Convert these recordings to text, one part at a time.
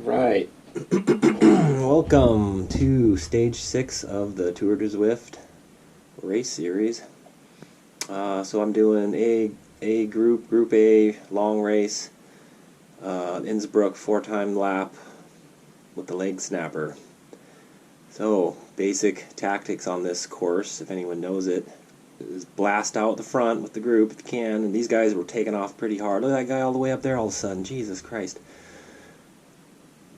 Right. Welcome to stage 6 of the Tour de Zwift race series. So I'm doing a group A long race, Innsbruck 4-time lap with the leg snapper. So basic tactics on this course, if anyone knows it, is blast out the front with the group if you can. And these guys were taking off pretty hard. Look at that guy all the way up there all of a sudden. Jesus Christ.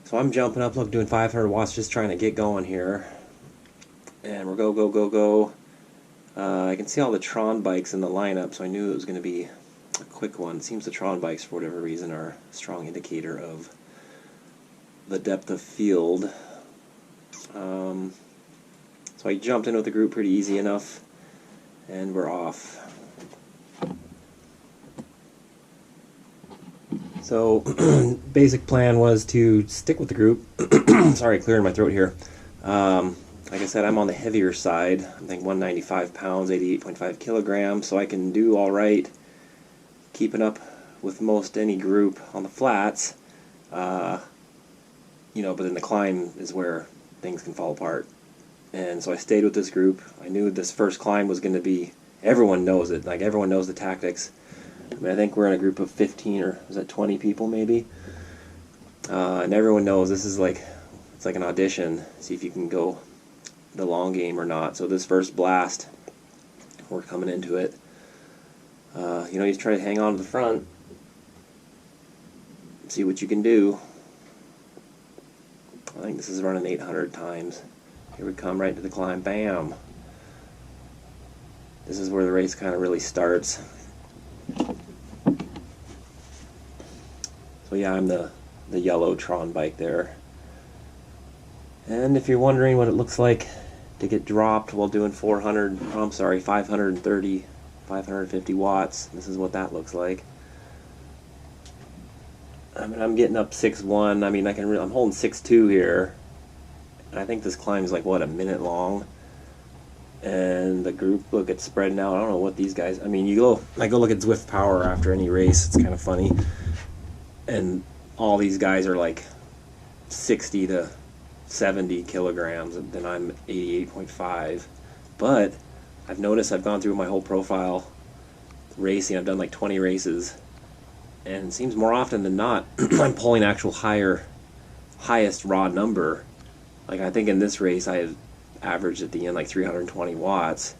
So I'm jumping up, look, doing 500 watts, just trying to get going here. And we're go. I can see all the Tron bikes in the lineup, so I knew it was going to be a quick one. It seems the Tron bikes, for whatever reason, are a strong indicator of the depth of field. So I jumped in with the group pretty easy enough, and we're off. So, basic plan was to stick with the group. Sorry, clearing my throat here. Like I said, I'm on the heavier side. I think 195 pounds, 88.5 kilograms, so I can do all right keeping up with most any group on the flats. But then the climb is where things can fall apart. And so I stayed with this group. I knew this first climb was going to be, everyone knows it, like everyone knows the tactics. I mean, I think we're in a group of 15 or is that 20 people maybe? And everyone knows this is like, it's like an audition. See if you can go the long game or not. So this first blast, we're coming into it. You just try to hang on to the front. See what you can do. I think this is running 800 times. Here we come right to the climb. Bam! This is where the race kind of really starts. So yeah, I'm the yellow Tron bike there. And if you're wondering what it looks like to get dropped while doing 550 watts, this is what that looks like. I mean, I'm getting up 6'1". I mean, I'm holding 6'2" here. And I think this climb is like, what, a minute long? And the group, look, it's spreading out. I don't know what these guys, I mean, I go look at Zwift Power after any race. It's kind of funny. And all these guys are like 60 to 70 kilograms, and then I'm 88.5. But I've noticed I've gone through my whole profile racing. I've done like 20 races. And it seems more often than not, I'm pulling actual highest raw number. Like I think in this race I have averaged at the end like 320 watts.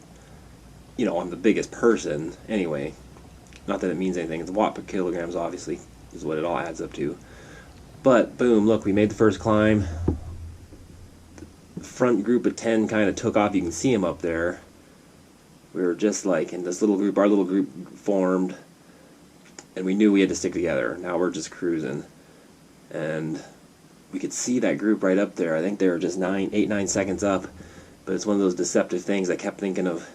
I'm the biggest person anyway. Not that it means anything. It's watt per kilograms, obviously, is what it all adds up to. But boom, look, we made the first climb. The front group of 10 kind of took off. You can see them up there. We were just like in this little group. Our little group formed. And we knew we had to stick together. Now we're just cruising. And we could see that group right up there. I think they were just 8-9 seconds up. But it's one of those deceptive things. I kept thinking of,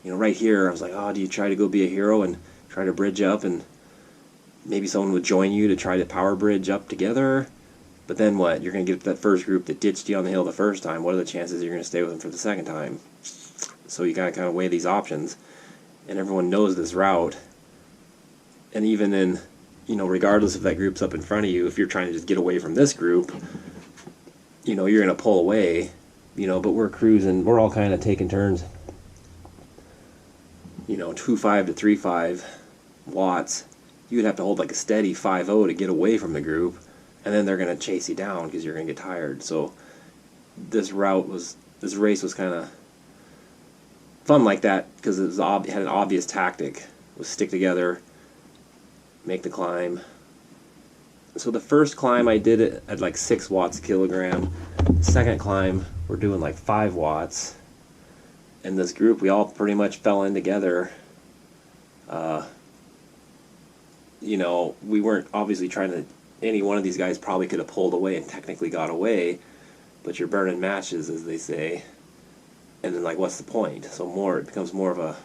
right here. I was like, oh, do you try to go be a hero and try to bridge up? And maybe someone would join you to try to power bridge up together. But then what? You're going to get that first group that ditched you on the hill the first time. What are the chances you're going to stay with them for the second time? So you got to kind of weigh these options. And everyone knows this route. And even in, regardless if that group's up in front of you, if you're trying to just get away from this group, you're going to pull away, but we're cruising. We're all kind of taking turns, 2.5 to 3.5 watts. You would have to hold like a steady 5.0 to get away from the group, and then they're going to chase you down because you're going to get tired. So this race was kind of fun like that because it had an obvious tactic. It was stick together, make the climb. So the first climb I did it at like 6 watts a kilogram. The second climb we're doing like 5 watts. And this group, we all pretty much fell in together. We weren't obviously trying to, any one of these guys probably could have pulled away and technically got away, but you're burning matches, as they say. And then like, what's the point? So it becomes more of a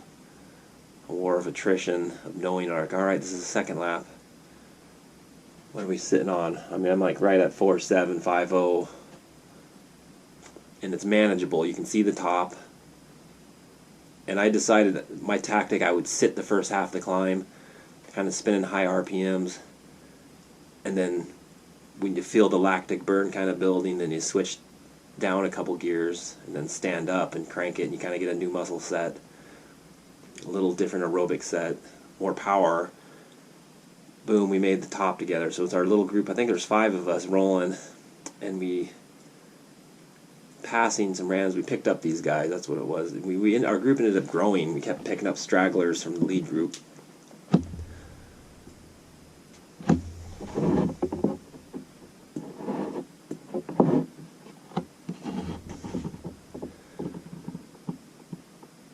war of attrition, of knowing, all right, this is the second lap. What are we sitting on? I mean, I'm like right at 4.7, 5.0. And it's manageable. You can see the top. And I decided that my tactic, I would sit the first half of the climb, kind of spinning high RPMs, and then when you feel the lactic burn kind of building, then you switch down a couple gears and then stand up and crank it, and you kind of get a new muscle set, a little different aerobic set, more power. Boom, we made the top together. So it's our little group. I think there's 5 of us rolling, and we passing some randoms. We picked up these guys. That's what it was. Our group ended up growing. We kept picking up stragglers from the lead group.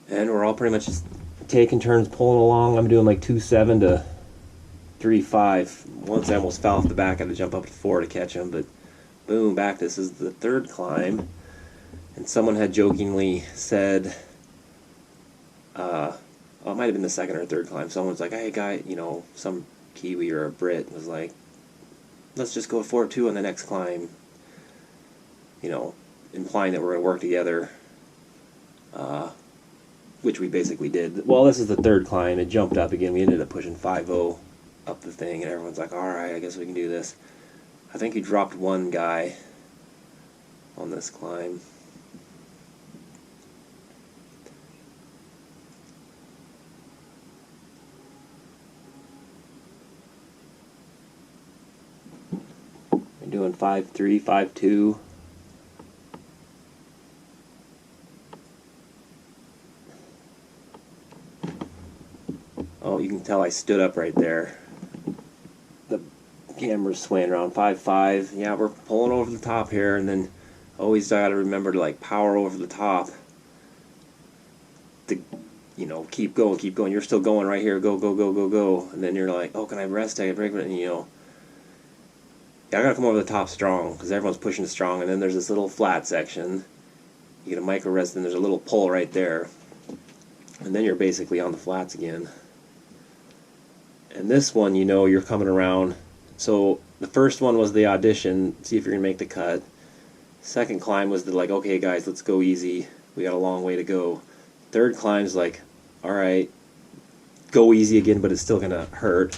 And we're all pretty much just taking turns pulling along. I'm doing like 2.7 to 3.5. Once I almost fell off the back. I had to jump up to 4 to catch him, but boom, back. This is the 3rd climb. And someone had jokingly said, well, it might have been the 2nd or 3rd climb. Someone's like, hey, guy, you know, some Kiwi or a Brit was like, let's just go 4.2 on the next climb. You know, implying that we're going to work together, which we basically did. Well, this is the 3rd climb. It jumped up again. We ended up pushing 5.0 up the thing, and everyone's like, all right, I guess we can do this. I think he dropped one guy on this climb. I'm doing 5.3, 5.2. Oh, you can tell I stood up right there. The camera's swaying around. 5.5. Yeah, we're pulling over the top here, and then always got to remember to like power over the top. To, you know, keep going, keep going. You're still going right here. Go, go, go, go, go. And then you're like, oh, can I rest? I break it. And you know, yeah, I gotta come over the top strong because everyone's pushing strong. And then there's this little flat section. You get a micro rest, and there's a little pull right there. And then you're basically on the flats again. And this one, you know, you're coming around. So the first one was the audition, see if you're going to make the cut. Second climb was the like, okay guys, let's go easy. We got a long way to go. Third climb's like, all right, go easy again, but it's still going to hurt.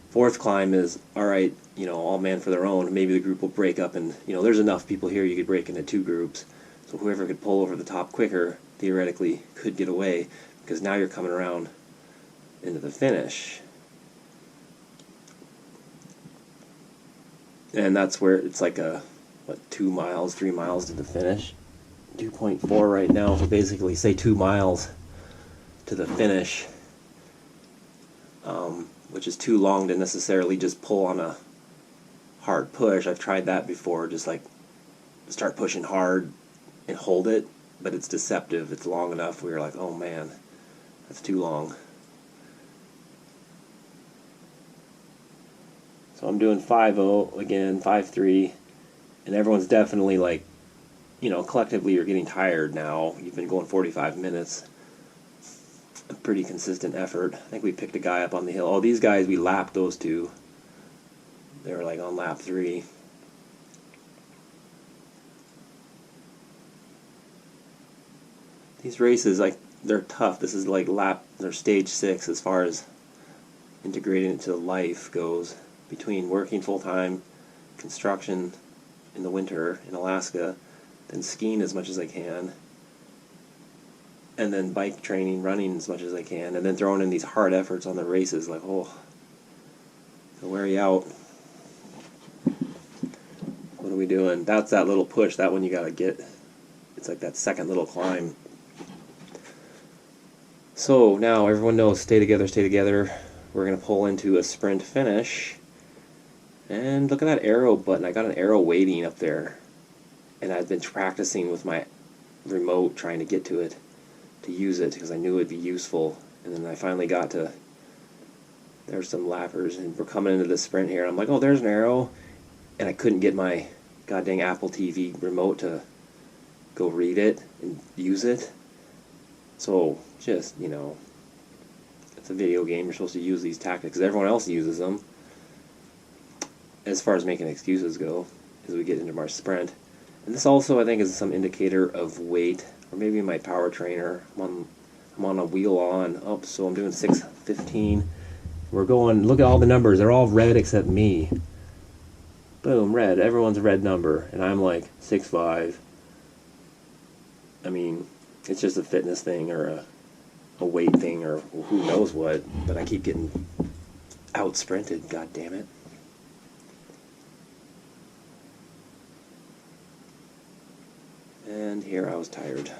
Fourth climb is, all right, you know, all man for their own. Maybe the group will break up, and, you know, there's enough people here you could break into 2 groups. So whoever could pull over the top quicker, theoretically, could get away, because now you're coming around into the finish. And that's where it's like a, what, 2 miles, 3 miles to the finish. 2.4 right now, so basically say 2 miles to the finish, which is too long to necessarily just pull on a hard push. I've tried that before, just like start pushing hard and hold it, but it's deceptive. It's long enough where you're like, oh man, that's too long. So I'm doing 5.0 again, 5.3, and everyone's definitely like, you know, collectively you're getting tired now. You've been going 45 minutes. A pretty consistent effort. I think we picked a guy up on the hill. Oh, these guys, we lapped those 2. They were like on lap 3. These races, like, they're tough. This is like they're stage 6 as far as integrating into life goes. Between working full-time, construction in the winter in Alaska, then skiing as much as I can, and then bike training, running as much as I can, and then throwing in these hard efforts on the races, like, oh, it'll wear you out. What are we doing? That's that little push. That one you gotta get. It's like that second little climb. So now everyone knows, stay together, stay together. We're gonna pull into a sprint finish. And look at that arrow button. I got an arrow waiting up there. And I've been practicing with my remote trying to get to it, to use it, because I knew it would be useful. And then I finally got to, there's some lappers, and we're coming into the sprint here. And I'm like, oh, there's an arrow. And I couldn't get my goddamn Apple TV remote to go read it and use it. So, just, you know, it's a video game. You're supposed to use these tactics. Everyone else uses them. As far as making excuses go, as we get into our sprint. And this also, I think, is some indicator of weight, or maybe my power trainer. I'm on a wheel on. Oh, so I'm doing 6:15. We're going, look at all the numbers. They're all red except me. Boom, red. Everyone's a red number, and I'm like 6'5". I mean, it's just a fitness thing or a weight thing or who knows what, but I keep getting out sprinted, god damn it. And here I was tired.